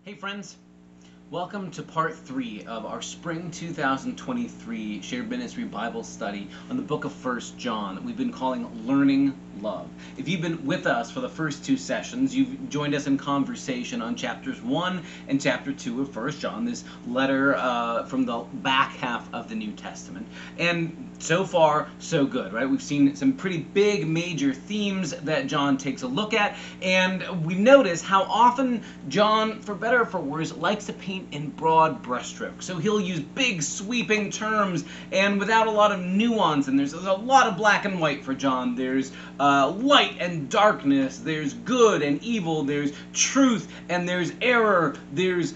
Hey friends, welcome to part 3 of our Spring 2023 Shared Ministry Bible Study on the book of 1 John that we've been calling Learning Love. If you've been with us for the first 2 sessions, you've joined us in conversation on chapters 1 and chapter 2 of 1 John, this letter from the back half of the New Testament. And so far, so good, right? We've seen some pretty big, major themes that John takes a look at, and we notice how often John, for better or for worse, likes to paint in broad brushstrokes. So he'll use big, sweeping terms and without a lot of nuance, and there's a lot of black and white for John. There's light and darkness, there's good and evil, there's truth and there's error, there's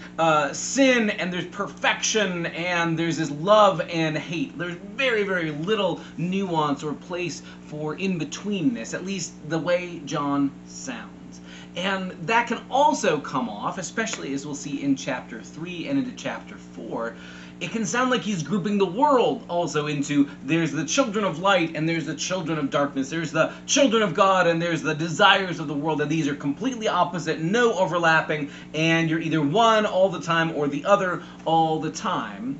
sin and there's perfection, and there's this love and hate. There's very, very little nuance or place for in-betweenness, at least the way John sounds. And that can also come off, especially as we'll see in chapter 3 and into chapter 4, it can sound like he's grouping the world also into there's the children of light and there's the children of darkness, there's the children of God and there's the desires of the world, and these are completely opposite, no overlapping, and you're either one all the time or the other all the time.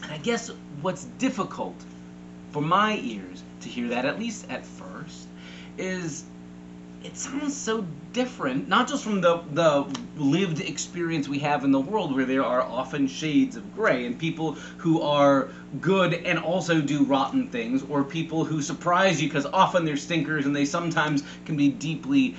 And I guess what's difficult for my ears to hear that, at least at first, is it sounds so different, not just from the lived experience we have in the world, where there are often shades of gray and people who are good and also do rotten things, or people who surprise you because often they're stinkers and they sometimes can be deeply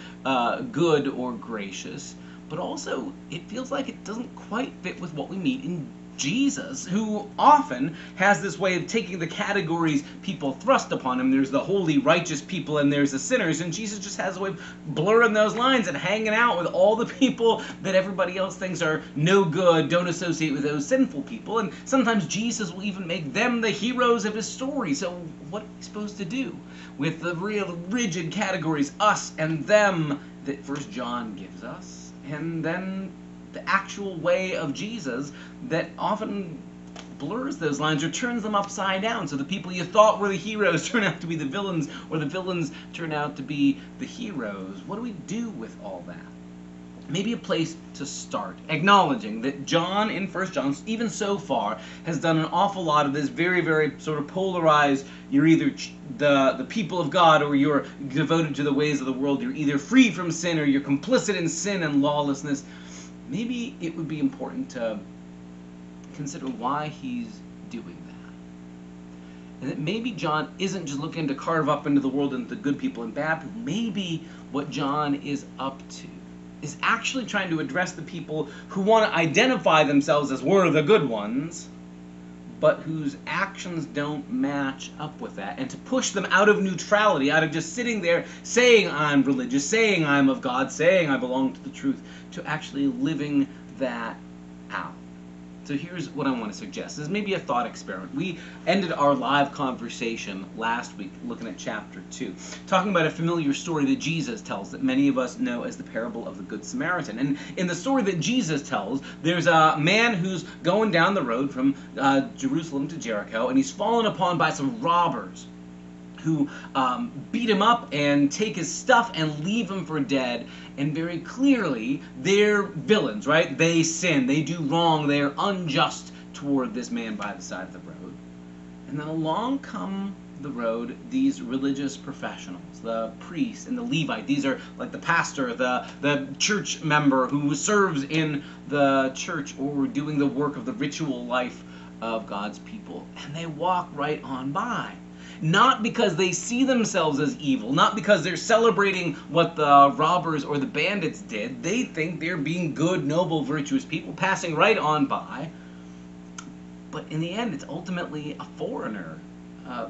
good or gracious. But also, it feels like it doesn't quite fit with what we meet in Jesus, who often has this way of taking the categories people thrust upon him. There's the holy, righteous people and there's the sinners, and Jesus just has a way of blurring those lines and hanging out with all the people that everybody else thinks are no good, don't associate with those sinful people, and sometimes Jesus will even make them the heroes of his story. So what are we supposed to do with the real rigid categories, us and them, that 1 John gives us, and then the actual way of Jesus that often blurs those lines or turns them upside down, so the people you thought were the heroes turn out to be the villains, or the villains turn out to be the heroes? What do we do with all that? Maybe a place to start, acknowledging that John in 1 John, even so far, has done an awful lot of this very, very sort of polarized, you're either the people of God or you're devoted to the ways of the world, you're either free from sin or you're complicit in sin and lawlessness. Maybe it would be important to consider why he's doing that. And that maybe John isn't just looking to carve up into the world into the good people and bad people. Maybe what John is up to is actually trying to address the people who want to identify themselves as we're the good ones, but whose actions don't match up with that, and to push them out of neutrality, out of just sitting there saying I'm religious, saying I'm of God, saying I belong to the truth, to actually living that out. So here's what I want to suggest. This is maybe a thought experiment. We ended our live conversation last week looking at chapter 2, talking about a familiar story that Jesus tells that many of us know as the parable of the Good Samaritan. And in the story that Jesus tells, there's a man who's going down the road from Jerusalem to Jericho, and he's fallen upon by some robbers who beat him up and take his stuff and leave him for dead. And very clearly, they're villains, right? They sin, they do wrong, they're unjust toward this man by the side of the road. And then along come the road these religious professionals, the priest and the Levite. These are like the pastor, the church member who serves in the church or doing the work of the ritual life of God's people. And they walk right on by. Not because they see themselves as evil, not because they're celebrating what the robbers or the bandits did. They think they're being good, noble, virtuous people, passing right on by. But in the end, it's ultimately a foreigner,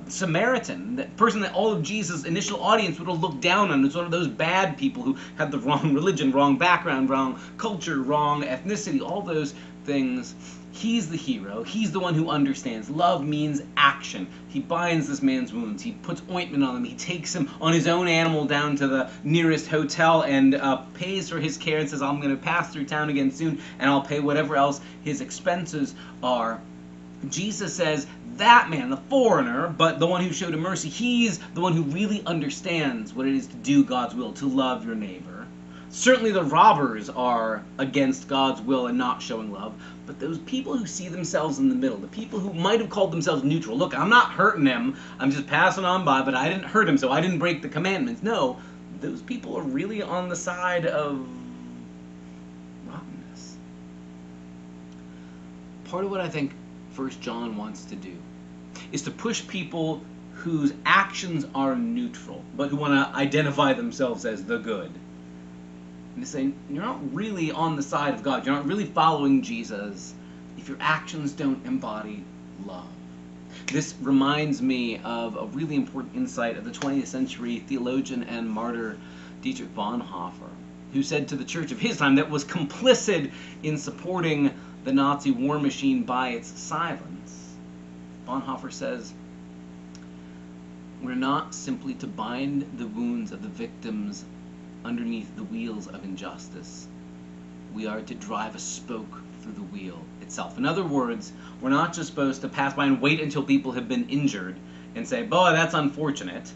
Samaritan, that person that all of Jesus' initial audience would have looked down on. It's one of those bad people who had the wrong religion, wrong background, wrong culture, wrong ethnicity, all those things. He's the hero. He's the one who understands. Love means action. He binds this man's wounds. He puts ointment on them. He takes him on his own animal down to the nearest hotel and pays for his care and says, I'm going to pass through town again soon and I'll pay whatever else his expenses are. Jesus says that man, the foreigner, but the one who showed him mercy, he's the one who really understands what it is to do God's will, to love your neighbor. Certainly the robbers are against God's will and not showing love, but those people who see themselves in the middle, the people who might have called themselves neutral, look, I'm not hurting him, I'm just passing on by, but I didn't hurt him, so I didn't break the commandments. No, those people are really on the side of rottenness. Part of what I think 1 John wants to do is to push people whose actions are neutral, but who want to identify themselves as the good. And to say, you're not really on the side of God, you're not really following Jesus if your actions don't embody love. This reminds me of a really important insight of the 20th century theologian and martyr Dietrich Bonhoeffer, who said to the church of his time that was complicit in supporting the Nazi war machine by its silence. Bonhoeffer says, we're not simply to bind the wounds of the victims underneath the wheels of injustice. We are to drive a spoke through the wheel itself. In other words, we're not just supposed to pass by and wait until people have been injured and say, boy, that's unfortunate,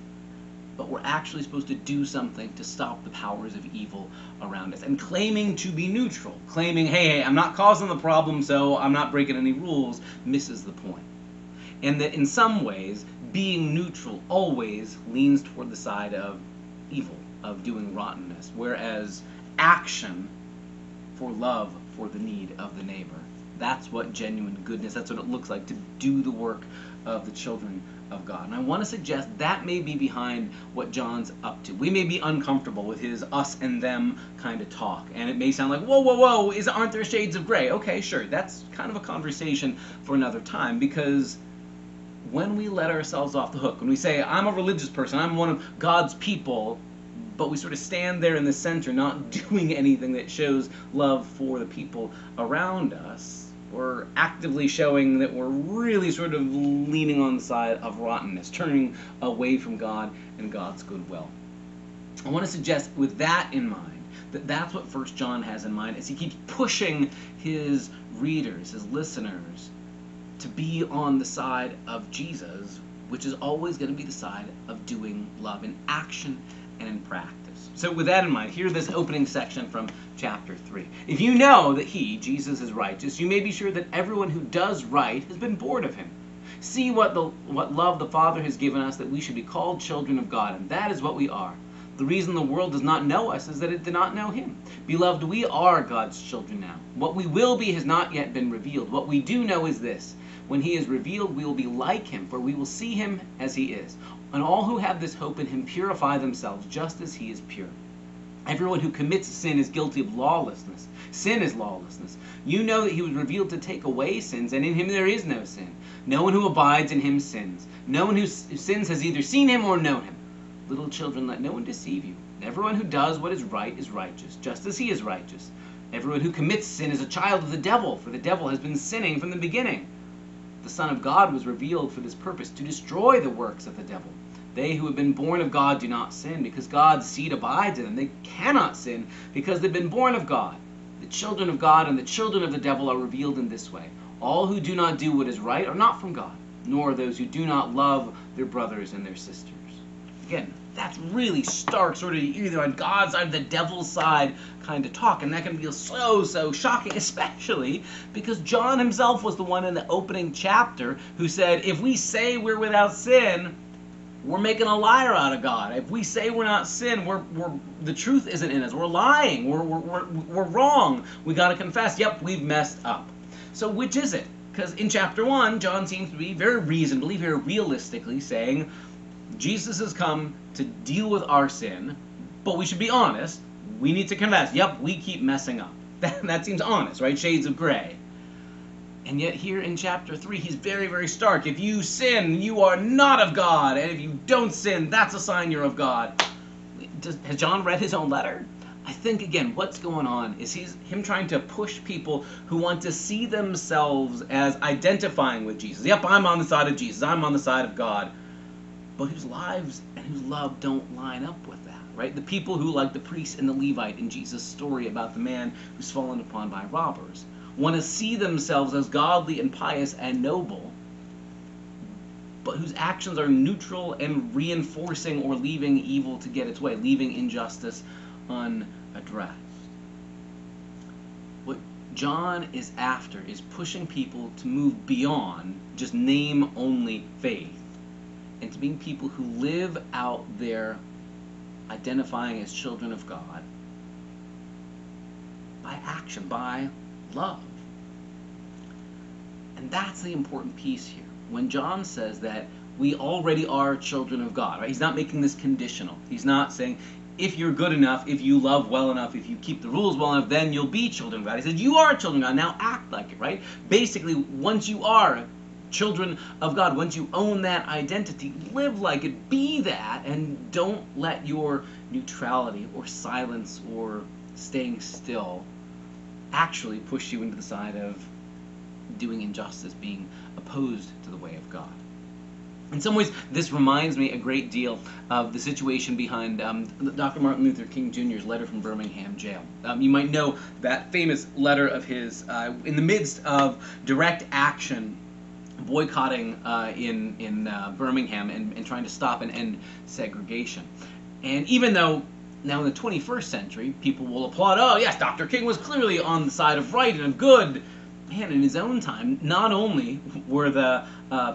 but we're actually supposed to do something to stop the powers of evil around us. And claiming to be neutral, claiming, hey, I'm not causing the problem, so I'm not breaking any rules, misses the point. And that in some ways, being neutral always leans toward the side of evil, of doing rottenness, whereas action for love for the need of the neighbor, that's what genuine goodness, that's what it looks like to do the work of the children of God. And I want to suggest that may be behind what John's up to. We may be uncomfortable with his us and them kind of talk, and it may sound like, whoa, whoa, whoa, aren't there shades of gray? Okay, sure, that's kind of a conversation for another time, because when we let ourselves off the hook, when we say, I'm a religious person, I'm one of God's people, but we sort of stand there in the center not doing anything that shows love for the people around us, we're actively showing that we're really sort of leaning on the side of rottenness, turning away from God and God's goodwill. I want to suggest with that in mind, that that's what 1 John has in mind as he keeps pushing his readers, his listeners, to be on the side of Jesus, which is always going to be the side of doing love in action and in practice. So with that in mind, here's this opening section from chapter 3. If you know that he, Jesus, is righteous, you may be sure that everyone who does right has been born of him. See what love the Father has given us, that we should be called children of God, and that is what we are. The reason the world does not know us is that it did not know him. Beloved, we are God's children now. What we will be has not yet been revealed. What we do know is this: when he is revealed, we will be like him, for we will see him as he is. And all who have this hope in him purify themselves just as he is pure. Everyone who commits sin is guilty of lawlessness. Sin is lawlessness. You know that he was revealed to take away sins, and in him there is no sin. No one who abides in him sins. No one who sins has either seen him or known him. Little children, let no one deceive you. Everyone who does what is right is righteous, just as he is righteous. Everyone who commits sin is a child of the devil, for the devil has been sinning from the beginning. The Son of God was revealed for this purpose, to destroy the works of the devil. They who have been born of God do not sin, because God's seed abides in them. They cannot sin, because they've been born of God. The children of God and the children of the devil are revealed in this way. All who do not do what is right are not from God, nor are those who do not love their brothers and their sisters. Again, that's really stark, sort of either on God's side or the devil's side kind of talk, and that can feel so shocking, especially because John himself was the one in the opening chapter who said, if we say we're without sin, we're making a liar out of God. If we say we're not sin, the truth isn't in us. We're lying. We're wrong. We got to confess. Yep, we've messed up. So which is it? Because in chapter 1, John seems to be very reasonably, very realistically saying Jesus has come to deal with our sin, but we should be honest. We need to confess. Yep, we keep messing up. That seems honest, right? Shades of gray. And yet here in chapter 3, he's very stark. If you sin, you are not of God. And if you don't sin, that's a sign you're of God. Has John read his own letter? I think, again, what's going on is him trying to push people who want to see themselves as identifying with Jesus. Yep, I'm on the side of Jesus. I'm on the side of God. But whose lives and whose love don't line up with that, right? The people who, like the priest and the Levite in Jesus' story about the man who's fallen upon by robbers, want to see themselves as godly and pious and noble, but whose actions are neutral and reinforcing or leaving evil to get its way, leaving injustice addressed. What John is after is pushing people to move beyond just name-only faith and to being people who live out their identifying as children of God by action, by love. And that's the important piece here. When John says that we already are children of God, right? He's not making this conditional. He's not saying, if you're good enough, if you love well enough, if you keep the rules well enough, then you'll be children of God. He says, you are children of God, now act like it, right? Basically, once you are children of God, once you own that identity, live like it, be that, and don't let your neutrality or silence or staying still actually push you into the side of doing injustice, being opposed to the way of God. In some ways, this reminds me a great deal of the situation behind Dr. Martin Luther King Jr.'s letter from Birmingham jail. You might know that famous letter of his in the midst of direct action boycotting in Birmingham and trying to stop and end segregation. And even though now in the 21st century, people will applaud, oh yes, Dr. King was clearly on the side of right and of good. Man, in his own time, not only were the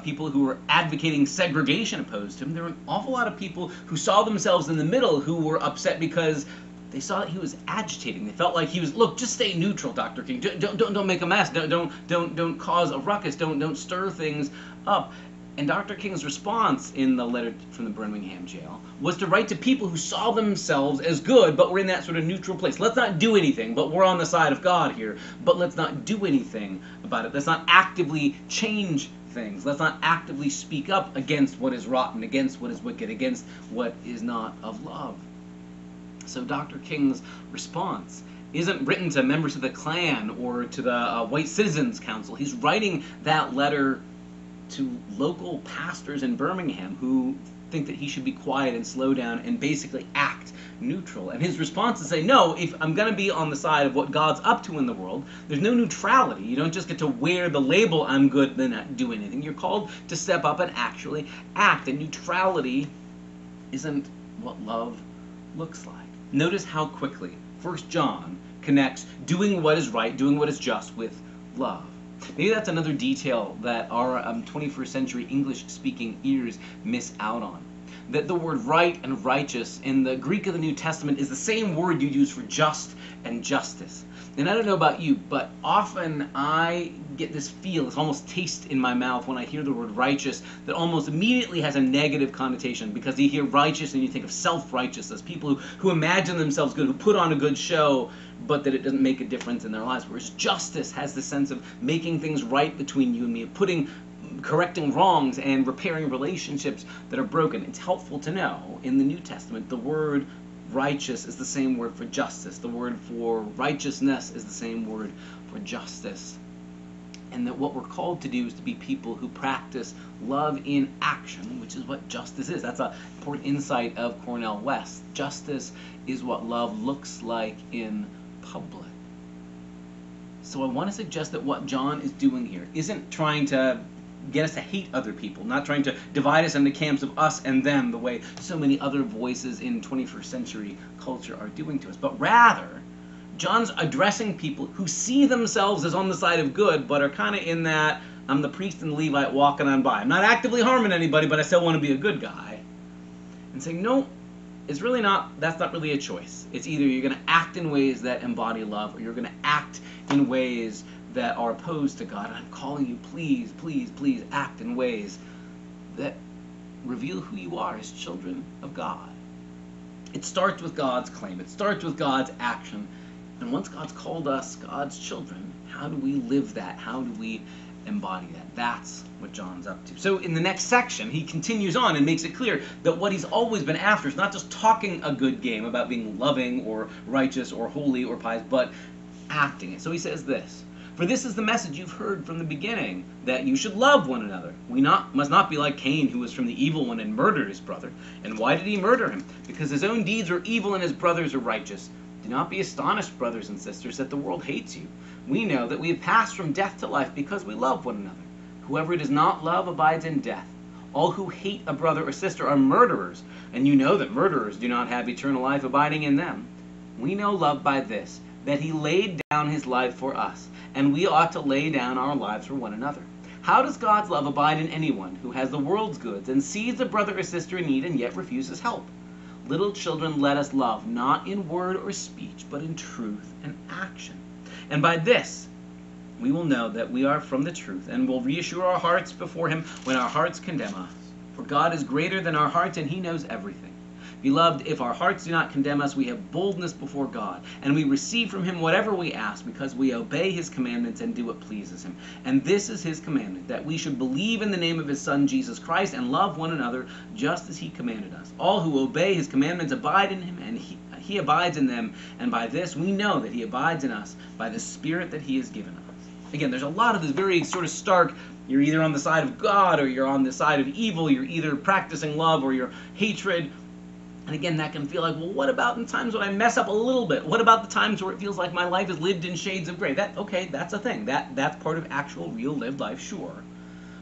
people who were advocating segregation opposed to him, there were an awful lot of people who saw themselves in the middle who were upset because they saw that he was agitating. They felt like he was, look, just stay neutral, Dr. King. Don't make a mess. Don't cause a ruckus. Don't stir things up. And Dr. King's response in the letter from the Birmingham jail was to write to people who saw themselves as good, but were in that sort of neutral place. Let's not do anything, but we're on the side of God here. But let's not do anything about it. Let's not actively change things. Let's not actively speak up against what is rotten, against what is wicked, against what is not of love. So Dr. King's response isn't written to members of the Klan or to the White Citizens Council. He's writing that letter to local pastors in Birmingham who think that he should be quiet and slow down and basically act neutral. And his response is say, no, if I'm going to be on the side of what God's up to in the world, there's no neutrality. You don't just get to wear the label, I'm good, then not do anything. You're called to step up and actually act. And neutrality isn't what love looks like. Notice how quickly 1 John connects doing what is right, doing what is just with love. Maybe that's another detail that our 21st century English-speaking ears miss out on. That the word right and righteous in the Greek of the New Testament is the same word you use for just and justice. And I don't know about you, but often I get this feel, this almost taste in my mouth when I hear the word righteous that almost immediately has a negative connotation, because you hear righteous and you think of self-righteousness, people who imagine themselves good, who put on a good show, but that it doesn't make a difference in their lives. Whereas justice has the sense of making things right between you and me, of correcting wrongs and repairing relationships that are broken. It's helpful to know in the New Testament the word righteous is the same word for justice. The word for righteousness is the same word for justice. And that what we're called to do is to be people who practice love in action, which is what justice is. That's an important insight of Cornel West. Justice is what love looks like in public. So I want to suggest that what John is doing here isn't trying to get us to hate other people, not trying to divide us into camps of us and them the way so many other voices in 21st century culture are doing to us, but rather John's addressing people who see themselves as on the side of good, but are kind of in that, I'm the priest and the Levite walking on by. I'm not actively harming anybody, but I still want to be a good guy. And saying, no, it's really not, that's not really a choice. It's either you're going to act in ways that embody love, or you're going to act in ways that are opposed to God. And I'm calling you, please, please, please act in ways that reveal who you are as children of God. It starts with God's claim. It starts with God's action. And once God's called us God's children, how do we live that? How do we embody that? That's what John's up to. So in the next section, he continues on and makes it clear that what he's always been after is not just talking a good game about being loving or righteous or holy or pious, but acting it. So he says this, "For this is the message you've heard from the beginning, that you should love one another. We must not be like Cain, who was from the evil one and murdered his brother. And why did he murder him? Because his own deeds were evil and his brothers are righteous. Do not be astonished, brothers and sisters, that the world hates you. We know that we have passed from death to life because we love one another. Whoever does not love abides in death. All who hate a brother or sister are murderers, and you know that murderers do not have eternal life abiding in them. We know love by this, that he laid down his life for us, and we ought to lay down our lives for one another. How does God's love abide in anyone who has the world's goods and sees a brother or sister in need and yet refuses help? Little children, let us love, not in word or speech, but in truth and action. And by this, we will know that we are from the truth, and will reassure our hearts before him when our hearts condemn us. For God is greater than our hearts, and he knows everything. Beloved, if our hearts do not condemn us, we have boldness before God, and we receive from him whatever we ask, because we obey his commandments and do what pleases him. And this is his commandment, that we should believe in the name of his Son, Jesus Christ, and love one another just as he commanded us. All who obey his commandments abide in him, and he abides in them. And by this we know that he abides in us, by the Spirit that he has given us. Again, there's a lot of this very sort of stark, you're either on the side of God or you're on the side of evil. You're either practicing love or you're hatred. And again, that can feel like, well, what about in times when I mess up a little bit? What about the times where it feels like my life is lived in shades of gray? Okay, that's a thing. That's part of actual, real lived life, sure.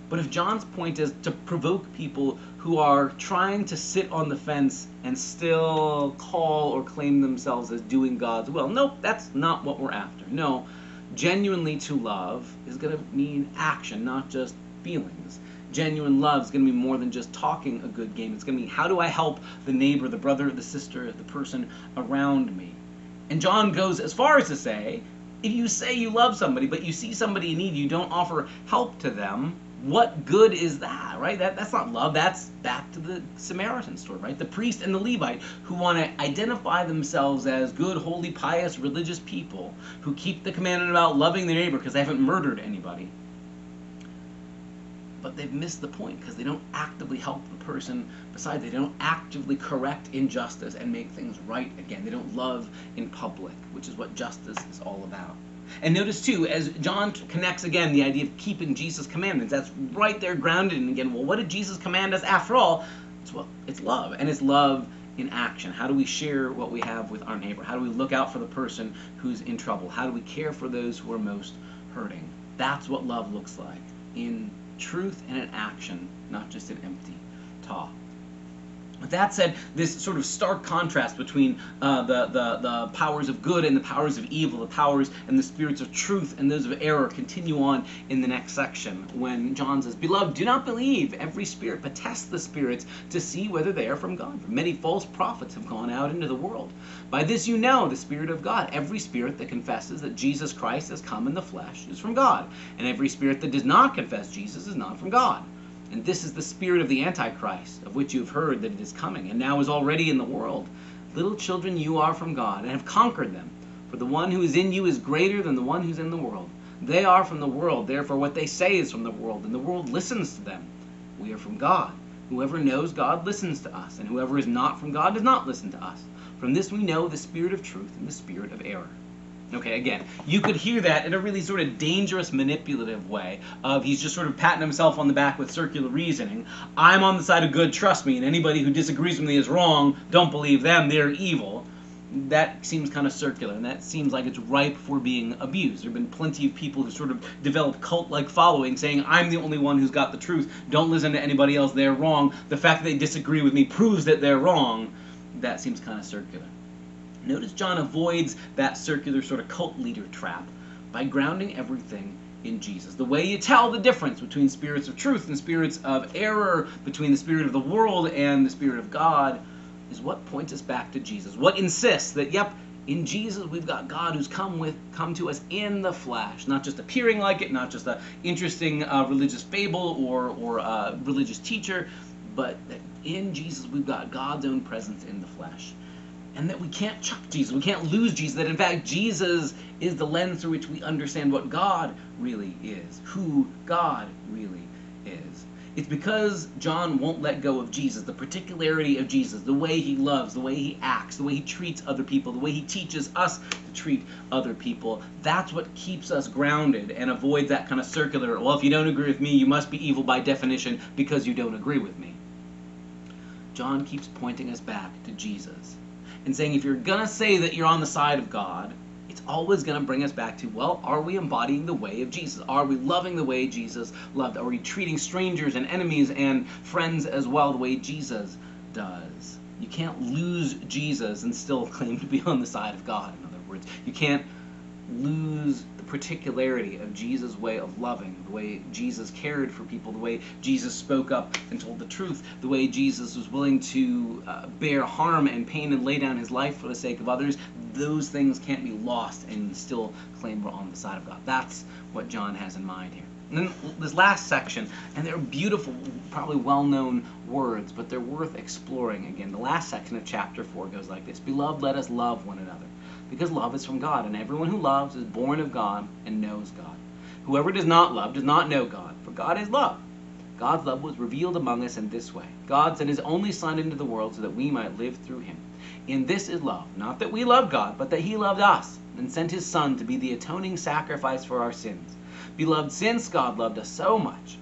But if John's point is to provoke people who are trying to sit on the fence and still call or claim themselves as doing God's will, nope, that's not what we're after. No, genuinely to love is going to mean action, not just feelings. Genuine love is going to be more than just talking a good game. It's going to be, how do I help the neighbor, the brother, the sister, the person around me? And John goes as far as to say, if you say you love somebody, but you see somebody in need, you don't offer help to them, what good is that, right? That's not love. That's back to the Samaritan story, right? The priest and the Levite who want to identify themselves as good, holy, pious, religious people who keep the commandment about loving their neighbor because they haven't murdered anybody. But they've missed the point because they don't actively help the person beside. They don't actively correct injustice and make things right again. They don't love in public, which is what justice is all about. And notice too, as John connects again the idea of keeping Jesus' commandments, that's right there grounded in again, well, what did Jesus command us after all? It's love, and it's love in action. How do we share what we have with our neighbor? How do we look out for the person who's in trouble? How do we care for those who are most hurting? That's what love looks like, in truth and in action, not just in empty talk. With that said, this sort of stark contrast between the powers of good and the powers of evil, the powers and the spirits of truth and those of error, continue on in the next section when John says, Beloved, do not believe every spirit, but test the spirits to see whether they are from God. For many false prophets have gone out into the world. By this you know the Spirit of God. Every spirit that confesses that Jesus Christ has come in the flesh is from God, and every spirit that does not confess Jesus is not from God. And this is the spirit of the Antichrist, of which you have heard that it is coming, and now is already in the world. Little children, you are from God, and have conquered them. For the one who is in you is greater than the one who is in the world. They are from the world, therefore what they say is from the world, and the world listens to them. We are from God. Whoever knows God listens to us, and whoever is not from God does not listen to us. From this we know the spirit of truth and the spirit of error. Okay, again, you could hear that in a really sort of dangerous, manipulative way of he's just sort of patting himself on the back with circular reasoning. I'm on the side of good, trust me, and anybody who disagrees with me is wrong, don't believe them, they're evil. That seems kind of circular, and that seems like it's ripe for being abused. There have been plenty of people who sort of develop cult-like following saying, I'm the only one who's got the truth, don't listen to anybody else, they're wrong. The fact that they disagree with me proves that they're wrong. That seems kind of circular. Notice John avoids that circular sort of cult leader trap by grounding everything in Jesus. The way you tell the difference between spirits of truth and spirits of error, between the spirit of the world and the spirit of God, is what points us back to Jesus. What insists that, yep, in Jesus we've got God who's come to us in the flesh, not just appearing like it, not just an interesting religious fable or religious teacher, but that in Jesus we've got God's own presence in the flesh. And that we can't chuck Jesus, we can't lose Jesus, that in fact Jesus is the lens through which we understand what God really is, who God really is. It's because John won't let go of Jesus, the particularity of Jesus, the way he loves, the way he acts, the way he treats other people, the way he teaches us to treat other people. That's what keeps us grounded and avoids that kind of circular, well, if you don't agree with me, you must be evil by definition because you don't agree with me. John keeps pointing us back to Jesus and saying if you're going to say that you're on the side of God, it's always going to bring us back to, well, are we embodying the way of Jesus? Are we loving the way Jesus loved? Are we treating strangers and enemies and friends as well the way Jesus does? You can't lose Jesus and still claim to be on the side of God, in other words. You can't lose the particularity of Jesus' way of loving, the way Jesus cared for people, the way Jesus spoke up and told the truth, the way Jesus was willing to bear harm and pain and lay down his life for the sake of others. Those things can't be lost and still claim we're on the side of God. That's what John has in mind here. And then this last section, and they're beautiful, probably well-known words, but they're worth exploring again. The last section of chapter 4 goes like this: Beloved, let us love one another, because love is from God, and everyone who loves is born of God and knows God. Whoever does not love does not know God, for God is love. God's love was revealed among us in this way: God sent his only Son into the world so that we might live through him. In this is love, not that we loved God, but that he loved us and sent his Son to be the atoning sacrifice for our sins. Beloved, since God loved us so much,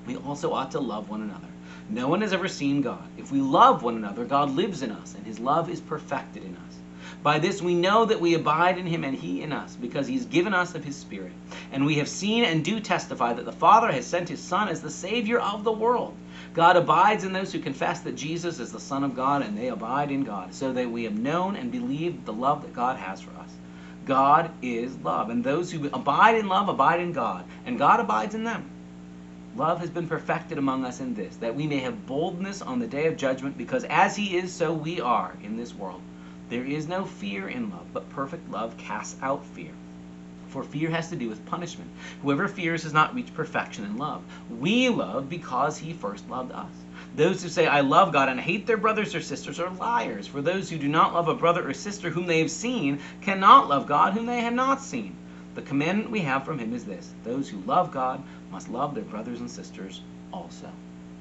we also ought to love one another. No one has ever seen God. If we love one another, God lives in us, and his love is perfected in us. By this we know that we abide in him and he in us, because he's given us of his Spirit. And we have seen and do testify that the Father has sent his Son as the Savior of the world. God abides in those who confess that Jesus is the Son of God, and they abide in God, so that we have known and believed the love that God has for us. God is love, and those who abide in love abide in God, and God abides in them. Love has been perfected among us in this, that we may have boldness on the day of judgment, because as he is, so we are in this world. There is no fear in love, but perfect love casts out fear. For fear has to do with punishment. Whoever fears has not reached perfection in love. We love because he first loved us. Those who say, I love God, and hate their brothers or sisters are liars. For those who do not love a brother or sister whom they have seen cannot love God whom they have not seen. The commandment we have from him is this: those who love God must love their brothers and sisters also.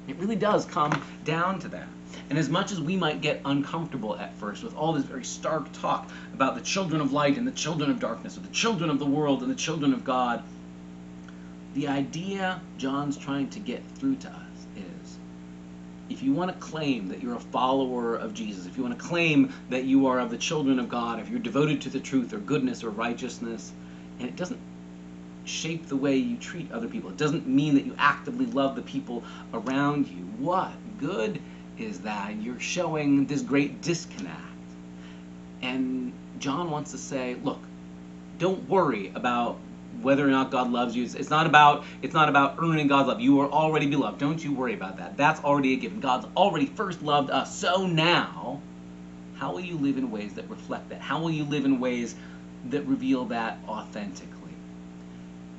It really does come down to that. And as much as we might get uncomfortable at first with all this very stark talk about the children of light and the children of darkness, or the children of the world and the children of God, the idea John's trying to get through to us is, if you want to claim that you're a follower of Jesus, if you want to claim that you are of the children of God, if you're devoted to the truth or goodness or righteousness, and it doesn't shape the way you treat other people, it doesn't mean that you actively love the people around you, what good is that? You're showing this great disconnect. And John wants to say, look, don't worry about whether or not God loves you. It's not about earning God's love. You are already beloved. Don't you worry about that. That's already a given. God's already first loved us. So now, how will you live in ways that reflect that? How will you live in ways that reveal that authentically?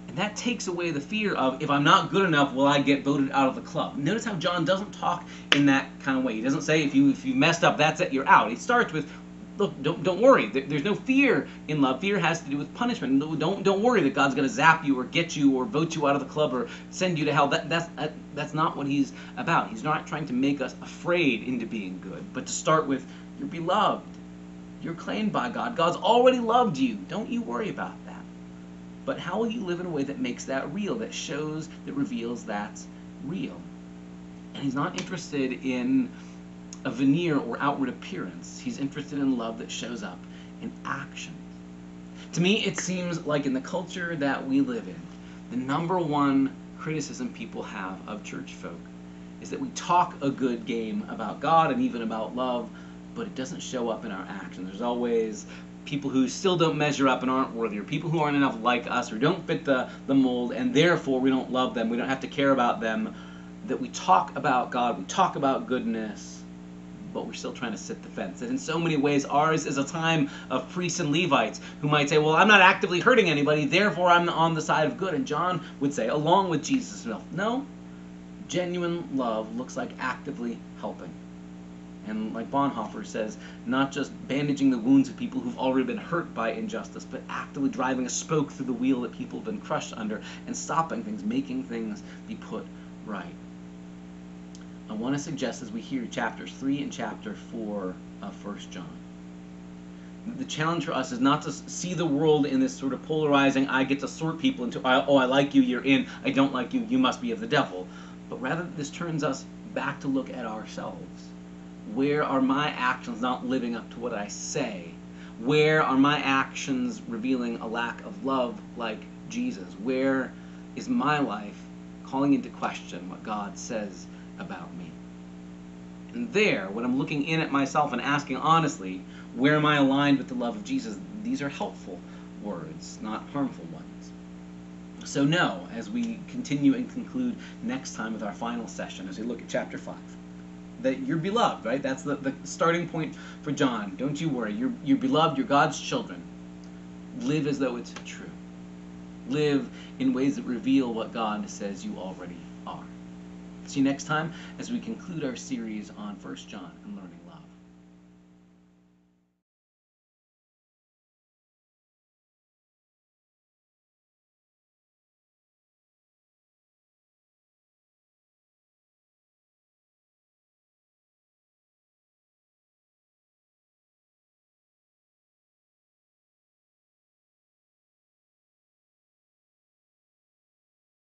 And that takes away the fear of, if I'm not good enough, will I get voted out of the club? Notice how John doesn't talk in that kind of way. He doesn't say, if you messed up, that's it, you're out. He starts with, look, don't worry. There's no fear in love. Fear has to do with punishment. Don't worry that God's going to zap you or get you or vote you out of the club or send you to hell. That's not what he's about. He's not trying to make us afraid into being good, but to start with, you're beloved. You're claimed by God. God's already loved you. Don't you worry about that. But how will you live in a way that makes that real, that shows, that reveals that's real? And he's not interested in a veneer or outward appearance. He's interested in love that shows up in action. To me, it seems like in the culture that we live in, the number one criticism people have of church folk is that we talk a good game about God and even about love, but it doesn't show up in our actions. There's always people who still don't measure up and aren't worthy, or people who aren't enough like us, or don't fit the mold, and therefore we don't love them, we don't have to care about them. That we talk about God, we talk about goodness, but we're still trying to sit the fence. And in so many ways, ours is a time of priests and Levites who might say, well, I'm not actively hurting anybody, therefore I'm on the side of good. And John would say, along with Jesus himself, no, genuine love looks like actively helping. And like Bonhoeffer says, not just bandaging the wounds of people who've already been hurt by injustice, but actively driving a spoke through the wheel that people have been crushed under and stopping things, making things be put right. I want to suggest, as we hear chapters 3 and chapter 4 of 1 John, the challenge for us is not to see the world in this sort of polarizing, I get to sort people into, oh, I like you, you're in, I don't like you, you must be of the devil. But rather, this turns us back to look at ourselves. Where are my actions not living up to what I say? Where are my actions revealing a lack of love like Jesus? Where is my life calling into question what God says about me? And there, when I'm looking in at myself and asking honestly, where am I aligned with the love of Jesus, these are helpful words, not harmful ones. So know, as we continue and conclude next time with our final session, as we look at chapter 5, that you're beloved, right? That's the starting point for John. Don't you worry. You're beloved. You're God's children. Live as though it's true. Live in ways that reveal what God says you already are. See you next time as we conclude our series on 1 John and learning.